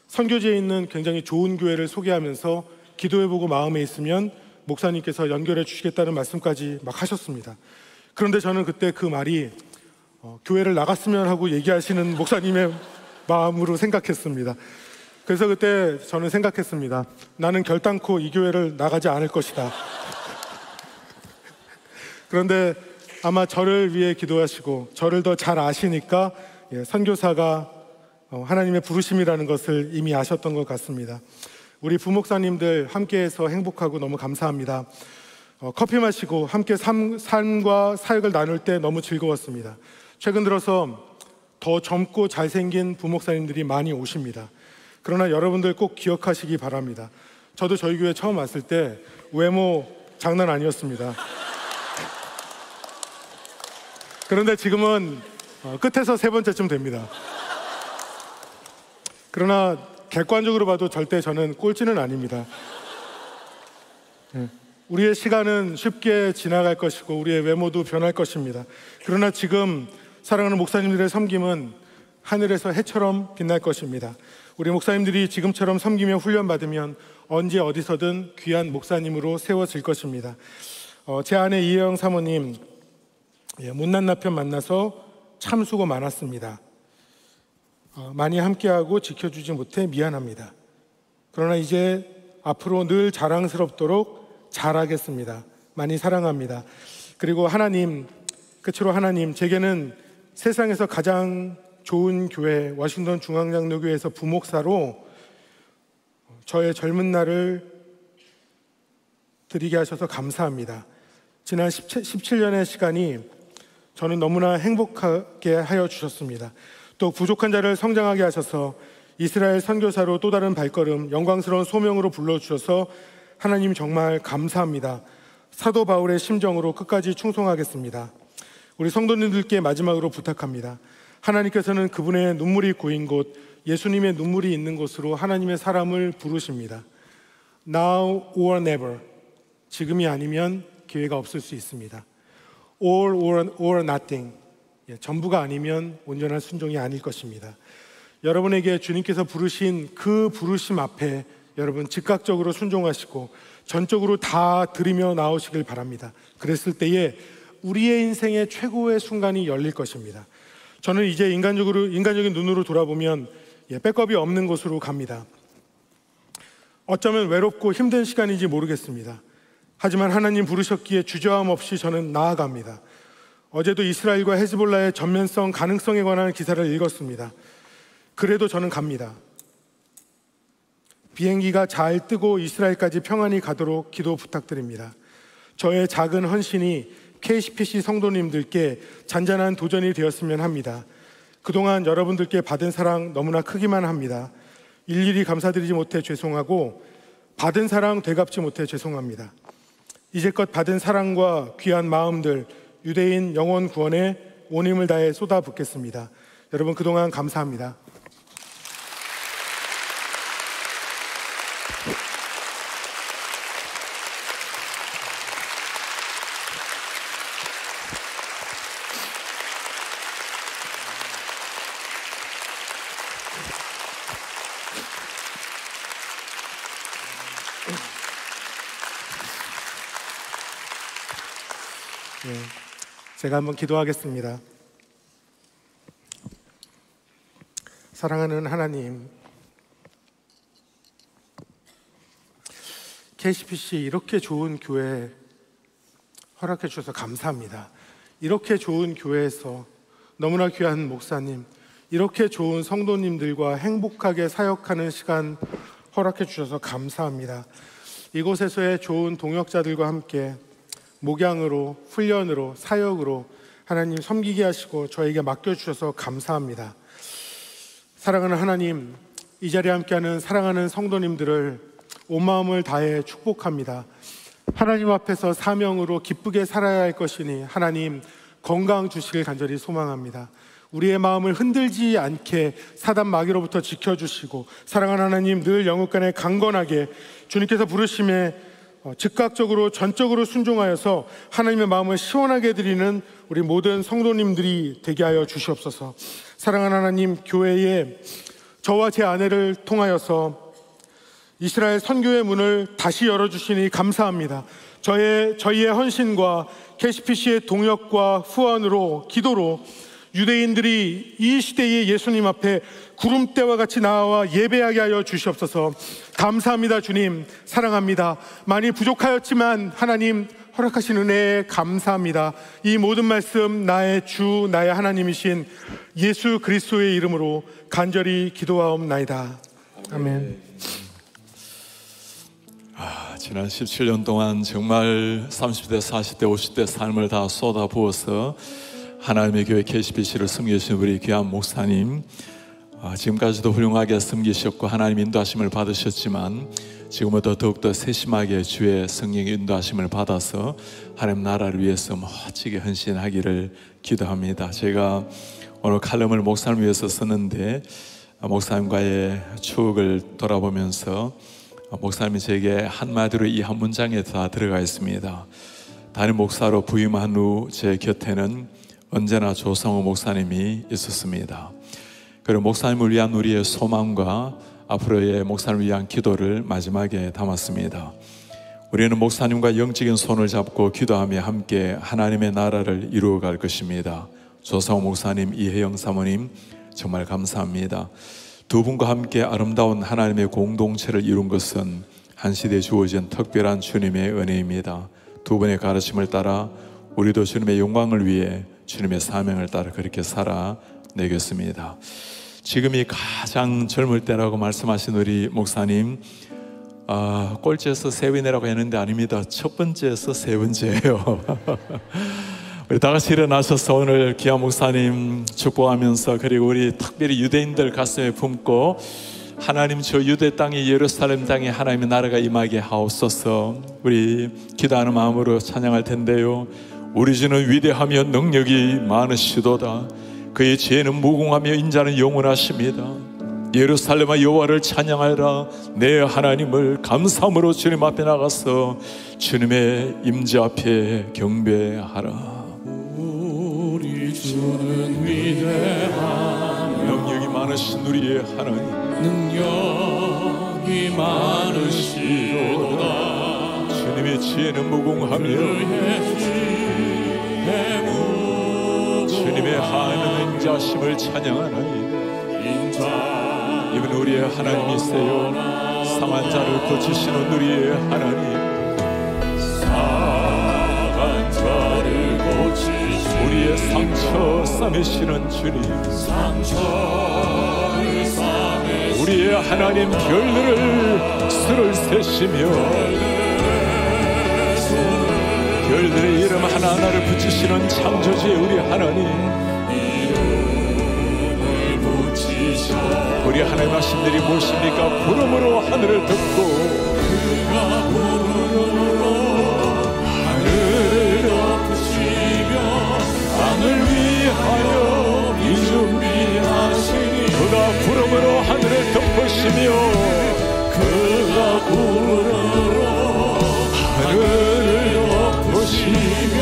선교지에 있는 굉장히 좋은 교회를 소개하면서 기도해보고 마음에 있으면 목사님께서 연결해 주시겠다는 말씀까지 막 하셨습니다. 그런데 저는 그때 그 말이 교회를 나갔으면 하고 얘기하시는 목사님의 마음으로 생각했습니다. 그래서 그때 저는 생각했습니다. 나는 결단코 이 교회를 나가지 않을 것이다. 그런데 아마 저를 위해 기도하시고 저를 더 잘 아시니까 선교사가 하나님의 부르심이라는 것을 이미 아셨던 것 같습니다. 우리 부목사님들 함께해서 행복하고 너무 감사합니다. 커피 마시고 함께 삶과 사역을 나눌 때 너무 즐거웠습니다. 최근 들어서 더 젊고 잘생긴 부목사님들이 많이 오십니다. 그러나 여러분들 꼭 기억하시기 바랍니다. 저도 저희 교회 처음 왔을 때 외모 장난 아니었습니다. 그런데 지금은 끝에서 세 번째쯤 됩니다. 그러나 객관적으로 봐도 절대 저는 꼴찌는 아닙니다. 우리의 시간은 쉽게 지나갈 것이고 우리의 외모도 변할 것입니다. 그러나 지금 사랑하는 목사님들의 섬김은 하늘에서 해처럼 빛날 것입니다. 우리 목사님들이 지금처럼 섬기며 훈련받으면 언제 어디서든 귀한 목사님으로 세워질 것입니다. 제 아내 이혜영 사모님, 못난 남편 만나서 참 수고 많았습니다. 많이 함께하고 지켜주지 못해 미안합니다. 그러나 이제 앞으로 늘 자랑스럽도록 잘하겠습니다. 많이 사랑합니다. 그리고 하나님, 끝으로 하나님, 제게는 세상에서 가장 좋은 교회 워싱턴 중앙장로교회에서 부목사로 저의 젊은 날을 드리게 하셔서 감사합니다. 지난 17년의 시간이 저는 너무나 행복하게 하여 주셨습니다. 또 부족한 자를 성장하게 하셔서 이스라엘 선교사로 또 다른 발걸음, 영광스러운 소명으로 불러주셔서 하나님 정말 감사합니다. 사도 바울의 심정으로 끝까지 충성하겠습니다. 우리 성도님들께 마지막으로 부탁합니다. 하나님께서는 그분의 눈물이 고인 곳, 예수님의 눈물이 있는 곳으로 하나님의 사람을 부르십니다. Now or never, 지금이 아니면 기회가 없을 수 있습니다. All or nothing, 전부가 아니면 온전한 순종이 아닐 것입니다. 여러분에게 주님께서 부르신 그 부르심 앞에 여러분 즉각적으로 순종하시고 전적으로 다 드리며 나오시길 바랍니다. 그랬을 때에 우리의 인생의 최고의 순간이 열릴 것입니다. 저는 이제 인간적인 눈으로 돌아보면 백업이 없는 곳으로 갑니다. 어쩌면 외롭고 힘든 시간인지 모르겠습니다. 하지만 하나님 부르셨기에 주저함 없이 저는 나아갑니다. 어제도 이스라엘과 헤즈볼라의 전면성 가능성에 관한 기사를 읽었습니다. 그래도 저는 갑니다. 비행기가 잘 뜨고 이스라엘까지 평안히 가도록 기도 부탁드립니다. 저의 작은 헌신이 KCPC 성도님들께 잔잔한 도전이 되었으면 합니다. 그동안 여러분들께 받은 사랑 너무나 크기만 합니다. 일일이 감사드리지 못해 죄송하고 받은 사랑 되갚지 못해 죄송합니다. 이제껏 받은 사랑과 귀한 마음들 유대인 영혼 구원에 온 힘을 다해 쏟아붓겠습니다. 여러분 그동안 감사합니다. 제가 한번 기도하겠습니다. 사랑하는 하나님, KCPC 이렇게 좋은 교회 허락해 주셔서 감사합니다. 이렇게 좋은 교회에서 너무나 귀한 목사님, 이렇게 좋은 성도님들과 행복하게 사역하는 시간 허락해 주셔서 감사합니다. 이곳에서의 좋은 동역자들과 함께 목양으로, 훈련으로, 사역으로 하나님 섬기게 하시고 저에게 맡겨주셔서 감사합니다. 사랑하는 하나님, 이 자리에 함께하는 사랑하는 성도님들을 온 마음을 다해 축복합니다. 하나님 앞에서 사명으로 기쁘게 살아야 할 것이니 하나님 건강 주시길 간절히 소망합니다. 우리의 마음을 흔들지 않게 사단 마귀로부터 지켜주시고 사랑하는 하나님 늘 영육간에 강건하게 주님께서 부르심에 즉각적으로 전적으로 순종하여서 하나님의 마음을 시원하게 드리는 우리 모든 성도님들이 되게 하여 주시옵소서. 사랑하는 하나님, 교회에 저와 제 아내를 통하여서 이스라엘 선교의 문을 다시 열어주시니 감사합니다. 저희의 헌신과 KCPC의 동역과 후원으로, 기도로 유대인들이 이 시대의 예수님 앞에 구름대와 같이 나와 예배하게 하여 주시옵소서. 감사합니다. 주님 사랑합니다. 많이 부족하였지만 하나님 허락하신 은혜에 감사합니다. 이 모든 말씀 나의 주 나의 하나님이신 예수 그리스도의 이름으로 간절히 기도하옵나이다. 아멘. 지난 17년 동안 정말 30대, 40대, 50대 삶을 다 쏟아부어서 하나님의 교회 KCPC를 섬기신 우리 귀한 목사님, 지금까지도 훌륭하게 섬기셨고 하나님 인도하심을 받으셨지만 지금부터 더욱더 세심하게 주의 성령의 인도하심을 받아서 하나님 나라를 위해서 멋지게 헌신하기를 기도합니다. 제가 오늘 칼럼을 목사님을 위해서 썼는데 목사님과의 추억을 돌아보면서 목사님이 제게 한마디로 이 한 문장에 다 들어가 있습니다. 담임 목사로 부임한 후 제 곁에는 언제나 조성호 목사님이 있었습니다. 그리고 목사님을 위한 우리의 소망과 앞으로의 목사님을 위한 기도를 마지막에 담았습니다. 우리는 목사님과 영적인 손을 잡고 기도하며 함께 하나님의 나라를 이루어갈 것입니다. 조성호 목사님, 이혜영 사모님 정말 감사합니다. 두 분과 함께 아름다운 하나님의 공동체를 이룬 것은 한 시대에 주어진 특별한 주님의 은혜입니다. 두 분의 가르침을 따라 우리도 주님의 영광을 위해 주님의 사명을 따라 그렇게 살아내겠습니다. 지금이 가장 젊을 때라고 말씀하신 우리 목사님, 꼴찌에서 세 번이라고 했는데 아닙니다. 첫 번째에서 세 번째예요. 우리 다 같이 일어나셔서 오늘 귀한 목사님 축복하면서, 그리고 우리 특별히 유대인들 가슴에 품고 하나님 저 유대 땅에 예루살렘 땅에 하나님의 나라가 임하게 하옵소서. 우리 기도하는 마음으로 찬양할 텐데요. 우리 주는 위대하며 능력이 많으시도다. 그의 지혜는 무궁하며 인자는 영원하십니다. 예루살렘아 여호와를 찬양하라. 내 하나님을 감사함으로 주님 앞에 나가서 주님의 임재 앞에 경배하라. 우리 주는 위대하며 능력이 많으신 우리의 하나님, 능력이 많으시도다. 주님의 지혜는 무궁하며 주님의 하나님의 인자심을 찬양하나이다. 이분 우리의 하나님이세요. 상한 자를 고치시는 우리의 하나님, 상한 자를 고치시는 우리의 상처 싸매시는 주님, 상처를 싸매시는 우리의 하나님, 별들을 술을 세시며 별들의 이름 하나하나를 붙이시는 창조주의 우리 하나님, 우리 하나님 하신들이 무엇입니까? 부름으로 하늘을 덮고 하늘을 덮으시며 땅을 위하여 이 준비하시니, 그가 부름으로 하늘을 덮으시며 그가 부름으로 하늘을 덮으시며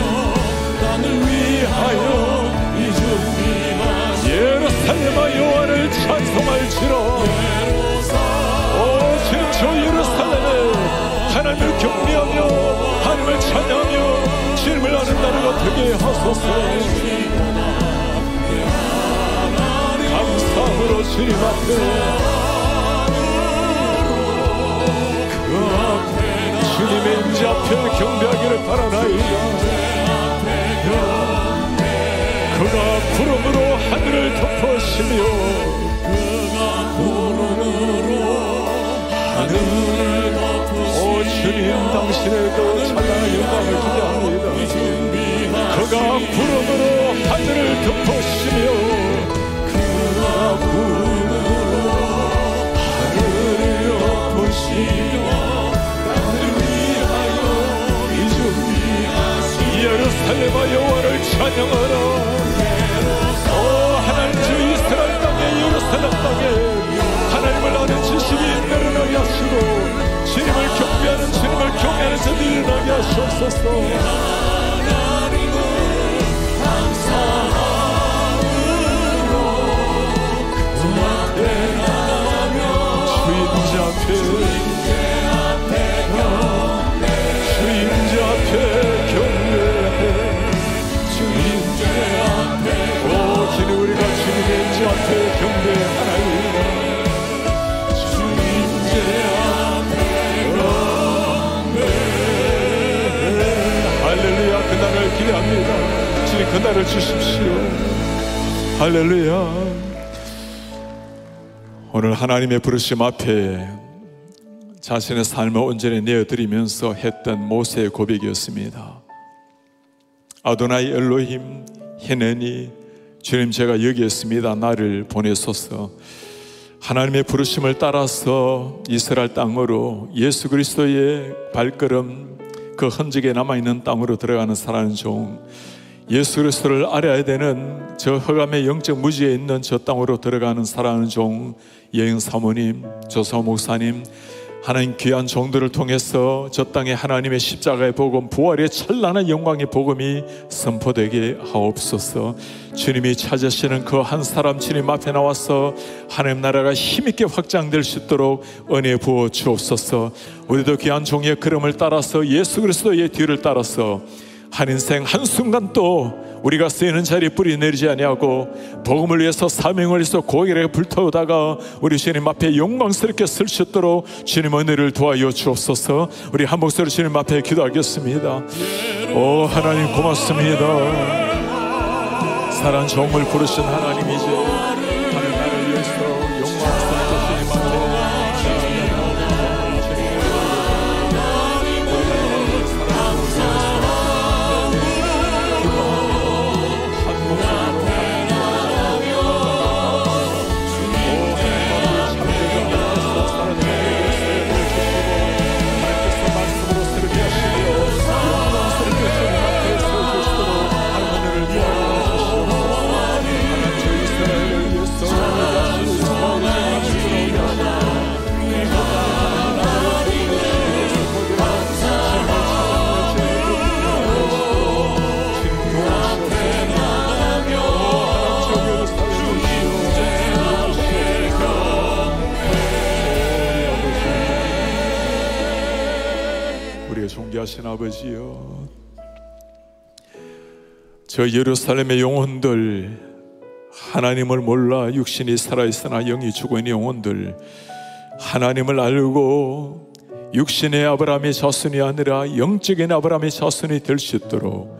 땅을 위하여 이 준비하시니, 예루살렘아 여호와를 찬송할지라. 오 주님, 저 예루살렘에 하나님을 경배하며 하나님을 찬양하며 주님을 아는 나라가 되게 하소서. 감사함으로 주님 앞에, 그 앞에 주님의 임재 앞에 경배하기를 바라나이다. 그가 구름으로 하늘을 덮으시며 그가 구름으로 하늘을 덮으시며, 오 주님, 당신의 그 찬양의 영광을 기대합니다. 그가 구름으로 하늘을 덮으시며 그가 구름으로 하늘을 덮으시며 땅을 위하여 이 준비하시며, 예루살렘아 여호와를 찬양하라. 하나님, 주 이스라엘 땅에, 예루살렘 땅에 하나님을 아는 지식이 일어나게 하시고 주님을 경배하는 자들이 일어나게 하시옵소서. 주임자 앞에 경배해. 오 주님, 우리가 주님의 임재 앞에 경배하나이다. 주님의 앞에 경배해. 할렐루야. 그날을 기대합니다. 주님, 그날을 주십시오. 할렐루야. 오늘 하나님의 부르심 앞에 자신의 삶을 온전히 내어드리면서 했던 모세의 고백이었습니다. 아도나이 엘로힘 히네니, 주님, 제가 여기 있습니다. 나를 보내소서. 하나님의 부르심을 따라서 이스라엘 땅으로, 예수 그리스도의 발걸음 그 흔적에 남아있는 땅으로 들어가는 살아가는 종, 예수 그리스도를 알아야 되는 저 흑암의 영적 무지에 있는 저 땅으로 들어가는 살아가는 종, 예영 사모님, 조사 목사님, 하나님 귀한 종들을 통해서 저 땅에 하나님의 십자가의 복음, 부활의 찬란한 영광의 복음이 선포되게 하옵소서. 주님이 찾으시는 그 한 사람 주님 앞에 나와서 하나님 나라가 힘있게 확장될 수 있도록 은혜 부어 주옵소서. 우리도 귀한 종의 걸음을 따라서, 예수 그리스도의 뒤를 따라서 한 인생 한순간 또 우리가 쓰이는 자리에 뿌리 내리지 아니하고 복음을 위해서, 사명을 위해서 고개를 불태우다가 우리 주님 앞에 영광스럽게 설 수 있도록 주님 은혜를 도와여 주옵소서. 우리 한 목소리 주님 앞에 기도하겠습니다. 오 하나님, 고맙습니다. 사랑 종을 부르신 하나님, 이제 하늘 나를 위해서 영광스럽게 주님 앞에 존귀하신 아버지여, 저 예루살렘의 영혼들, 하나님을 몰라 육신이 살아있으나 영이 죽어있는 영혼들, 하나님을 알고 육신의 아브라함의 자손이 아니라 영적인 아브라함의 자손이 될 수 있도록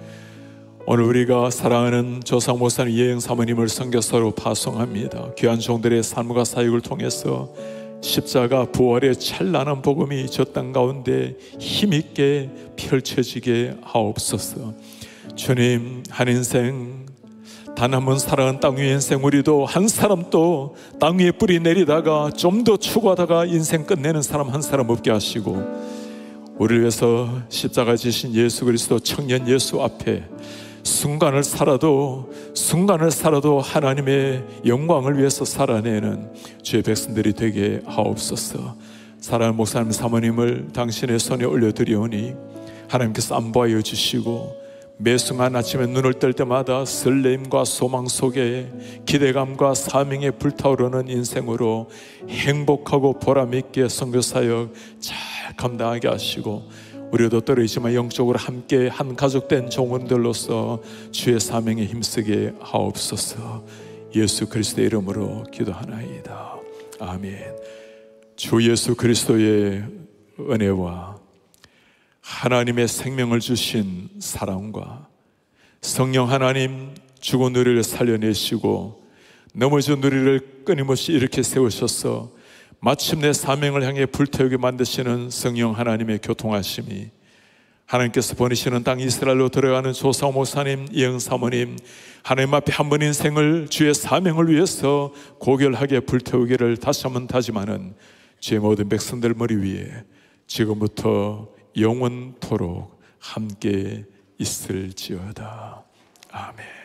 오늘 우리가 사랑하는 조상 목사님 예영 사모님을 선교사로 파송합니다. 귀한 종들의 삶과 사역을 통해서 십자가 부활의 찬란한 복음이 저 땅 가운데 힘있게 펼쳐지게 하옵소서. 주님, 한 인생 단 한 번 살아간 땅 위의 인생, 우리도 한 사람 또 땅 위에 뿌리 내리다가 좀 더 추구하다가 인생 끝내는 사람 한 사람 없게 하시고, 우리를 위해서 십자가 지신 예수 그리스도 청년 예수 앞에 순간을 살아도 하나님의 영광을 위해서 살아내는 주의 백성들이 되게 하옵소서. 사랑하는 목사님 사모님을 당신의 손에 올려드리오니 하나님께서 안보하여 주시고, 매 순간 아침에 눈을 뜰 때마다 설레임과 소망 속에 기대감과 사명에 불타오르는 인생으로 행복하고 보람있게 선교사역 잘 감당하게 하시고, 우리도 떨어지지만 영적으로 함께 한 가족된 종원들로서 주의 사명에 힘쓰게 하옵소서. 예수 그리스도의 이름으로 기도하나이다. 아멘. 주 예수 그리스도의 은혜와 하나님의 생명을 주신 사랑과 성령 하나님, 죽은 우리를 살려내시고 넘어진 우리를 끊임없이 일으켜 세우셔서 마침내 사명을 향해 불태우게 만드시는 성령 하나님의 교통하심이, 하나님께서 보내시는 땅 이스라엘로 들어가는 조상 목사님, 예영 사모님, 하나님 앞에 한 번 인생을 주의 사명을 위해서 고결하게 불태우기를 다시 한번 다짐하는 주의 모든 백성들 머리 위에 지금부터 영원토록 함께 있을지어다. 아멘.